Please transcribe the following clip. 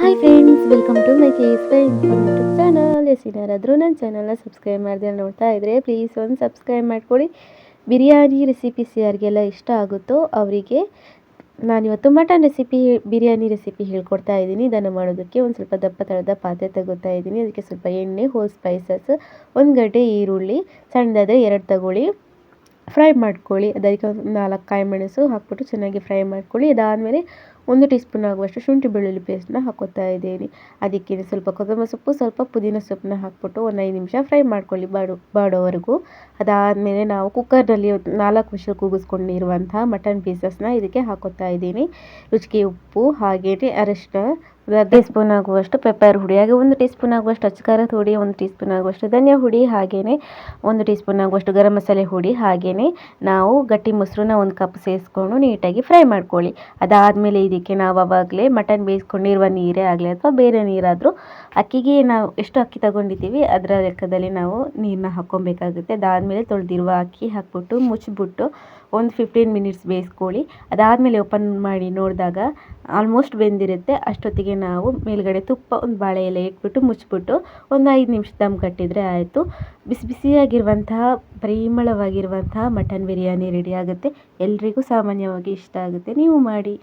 Hi friends, welcome to my case YouTube channel. ಯಾರಾದರೂ ನನ್ನ ಚಾನಲ್ನ ಸಬ್ಸ್ಕ್ರೈಬ್ ಮಾಡಿದೆ ನೋಡ್ತಾ ಇದ್ದರೆ ಪ್ಲೀಸ್ ಒಂದು ಸಬ್ಸ್ಕ್ರೈಬ್ ಮಾಡ್ಕೊಳ್ಳಿ. ಬಿರಿಯಾನಿ ರೆಸಿಪೀಸ್ ಯಾರಿಗೆಲ್ಲ ಇಷ್ಟ ಆಗುತ್ತೋ ಅವರಿಗೆ ನಾನಿವತ್ತು ಮಟನ್ ಬಿರಿಯಾನಿ ರೆಸಿಪಿ ಹೇಳ್ಕೊಡ್ತಾ ಇದ್ದೀನಿ. ಇದನ್ನು ಮಾಡೋದಕ್ಕೆ ಒಂದು ಸ್ವಲ್ಪ ದಪ್ಪ ತಳದ ಪಾತ್ರೆ ತಗೋತಾ ಇದ್ದೀನಿ. ಅದಕ್ಕೆ ಸ್ವಲ್ಪ ಎಣ್ಣೆ, ಹೋಲ್ ಸ್ಪೈಸಸ್, ಒಂದು ಗಡ್ಡೆ ಈರುಳ್ಳಿ, ಸಣ್ಣದಾದರೆ 2 ತಗೊಳ್ಳಿ, ಫ್ರೈ ಮಾಡ್ಕೊಳ್ಳಿ. ಅದಕ್ಕೆ ಒಂದು 4 ಕಾಯಿ ಮೆಣಸು ಹಾಕ್ಬಿಟ್ಟು ಚೆನ್ನಾಗಿ ಫ್ರೈ ಮಾಡ್ಕೊಳ್ಳಿ. ಅದಾದಮೇಲೆ 1 ಟೀ ಸ್ಪೂನ್ ಆಗುವಷ್ಟು ಶುಂಠಿ ಬೆಳ್ಳುಳ್ಳಿ ಪೇಸ್ಟ್ನ ಹಾಕೋತಾ ಇದ್ದೀನಿ. ಅದಕ್ಕೆ ಸ್ವಲ್ಪ ಕೊತ್ತಂಬರಿ ಸೊಪ್ಪು, ಸ್ವಲ್ಪ ಪುದೀನ ಸೊಪ್ಪನ್ನ ಹಾಕ್ಬಿಟ್ಟು ಒಂದು 5 ನಿಮಿಷ ಫ್ರೈ ಮಾಡ್ಕೊಳ್ಳಿ ಬಾಡೋವರೆಗೂ. ಅದಾದಮೇಲೆ ನಾವು ಕುಕ್ಕರ್ನಲ್ಲಿ 4 ವಿಷಲ್ ಕೂಗಿಸ್ಕೊಂಡಿರುವಂತಹ ಮಟನ್ ಪೀಸಸ್ನ ಇದಕ್ಕೆ ಹಾಕೋತಾ ಇದ್ದೀನಿ. ರುಚಿಗೆ ಉಪ್ಪು, ಹಾಗೆಯೇ ಅರಿಶಿನ, 1 ಟೀ ಸ್ಪೂನ್ ಆಗುವಷ್ಟು ಪೆಪ್ಪರ್ ಹುಡಿ, ಹಾಗೆ 1 ಟೀ ಸ್ಪೂನ್ ಆಗುವಷ್ಟು ಅಚ್ಚಕಾರದ ಹುಡಿ, 1 ಟೀ ಸ್ಪೂನ್ ಆಗುವಷ್ಟು ಧನಿಯಾ ಹುಡಿ, ಹಾಗೆಯೇ 1 ಟೀ ಸ್ಪೂನ್ ಆಗುವಷ್ಟು ಗರಂ ಮಸಾಲೆ ಹುಡಿ, ಹಾಗೆಯೇ ನಾವು ಗಟ್ಟಿ ಮೊಸರನ್ನ 1 ಕಪ್ ಸೇರಿಸ್ಕೊಂಡು ನೀಟಾಗಿ ಫ್ರೈ ಮಾಡ್ಕೊಳ್ಳಿ. ಅದಾದಮೇಲೆ ಇದಕ್ಕೆ ನಾವು ಆವಾಗಲೇ ಮಟನ್ ಬೇಯಿಸ್ಕೊಂಡಿರುವ ನೀರೇ ಆಗಲಿ ಅಥವಾ ಬೇರೆ ನೀರಾದರೂ, ಅಕ್ಕಿಗೆ ನಾವು ಎಷ್ಟು ಅಕ್ಕಿ ತಗೊಂಡಿದ್ದೀವಿ ಅದರ ಲೆಕ್ಕದಲ್ಲಿ ನಾವು ನೀರನ್ನ ಹಾಕ್ಕೊಬೇಕಾಗುತ್ತೆ. ಅದಾದಮೇಲೆ ತೊಳೆದಿರುವ ಅಕ್ಕಿ ಹಾಕ್ಬಿಟ್ಟು ಮುಚ್ಚಿಬಿಟ್ಟು ಒಂದು 15 ಮಿನಿಟ್ಸ್ ಬೇಯಿಸ್ಕೊಳ್ಳಿ. ಅದಾದಮೇಲೆ ಓಪನ್ ಮಾಡಿ ನೋಡಿದಾಗ ಆಲ್ಮೋಸ್ಟ್ ಬೆಂದಿರುತ್ತೆ. ಅಷ್ಟೊತ್ತಿಗೆ ನಾವು ಮೇಲ್ಗಡೆ ತುಪ್ಪ, ಒಂದು ಬಾಳೆ ಎಲೆ ಇಟ್ಬಿಟ್ಟು ಮುಚ್ಚಿಬಿಟ್ಟು ಒಂದು 5 ನಿಮಿಷ ದಮ್ ಕಟ್ಟಿದರೆ ಆಯಿತು. ಬಿಸಿ ಬಿಸಿಯಾಗಿರುವಂತಹ ಪರಿಮಳವಾಗಿರುವಂತಹ ಮಟನ್ ಬಿರಿಯಾನಿ ರೆಡಿ ಆಗುತ್ತೆ. ಎಲ್ರಿಗೂ ಸಾಮಾನ್ಯವಾಗಿ ಇಷ್ಟ ಆಗುತ್ತೆ, ನೀವು ಮಾಡಿ.